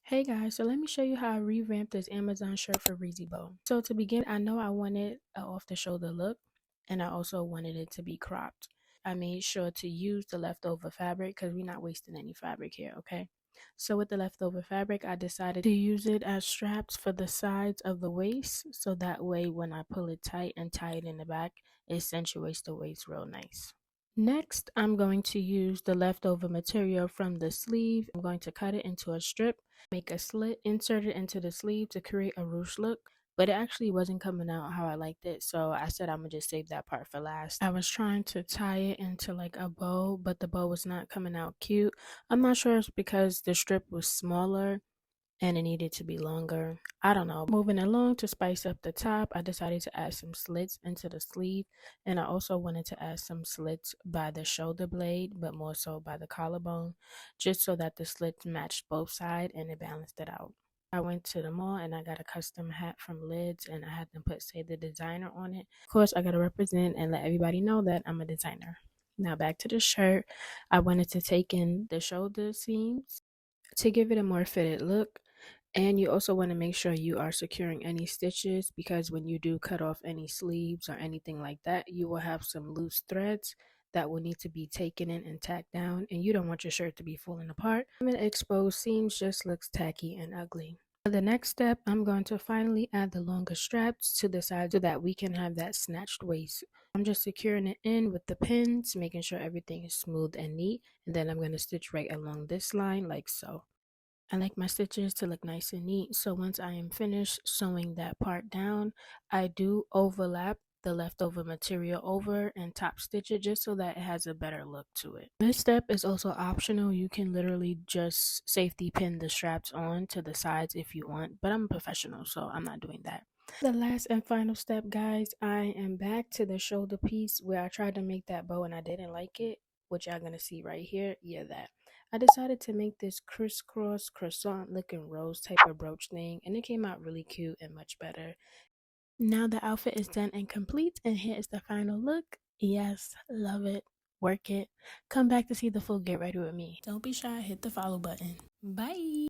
Hey guys, so let me show you how I revamped this Amazon shirt for Breezy Bow. So to begin, I know I wanted an off-the-shoulder look, and I also wanted it to be cropped. I made sure to use the leftover fabric because we're not wasting any fabric here, okay? So with the leftover fabric, I decided to use it as straps for the sides of the waist, so that way when I pull it tight and tie it in the back, it accentuates the waist real nice. Next, I'm going to use the leftover material from the sleeve. I'm going to cut it into a strip, make a slit, insert it into the sleeve to create a ruche look. But it actually wasn't coming out how I liked it, so I said I'm gonna just save that part for last. I was trying to tie it into like a bow, but the bow was not coming out cute. I'm not sure if it's because the strip was smaller and it needed to be longer. I don't know. Moving along to spice up the top, I decided to add some slits into the sleeve, and I also wanted to add some slits by the shoulder blade, but more so by the collarbone, just so that the slits matched both sides and it balanced it out. I went to the mall and I got a custom hat from Lids and I had them put Say the Designer on it. Of course, I got to represent and let everybody know that I'm a designer. Now back to the shirt. I wanted to take in the shoulder seams to give it a more fitted look. And you also want to make sure you are securing any stitches because when you do cut off any sleeves or anything like that, you will have some loose threads that will need to be taken in and tacked down, and you don't want your shirt to be falling apart. Having exposed seams just looks tacky and ugly. For the next step, I'm going to finally add the longer straps to the side so that we can have that snatched waist. I'm just securing it in with the pins, making sure everything is smooth and neat, and then I'm going to stitch right along this line like so. I like my stitches to look nice and neat, so once I am finished sewing that part down, I do overlap the leftover material over and top stitch it just so that it has a better look to it. This step is also optional. You can literally just safety pin the straps on to the sides if you want, but I'm a professional, so I'm not doing that. The last and final step, guys, I am back to the shoulder piece where I tried to make that bow and I didn't like it, which y'all gonna see right here. Yeah, that. I decided to make this crisscross croissant looking rose type of brooch thing, and it came out really cute and much better. Now the outfit is done and complete, and here is the final look. Yes, love it. Work it. Come back to see the full get ready with me. Don't be shy, hit the follow button. Bye.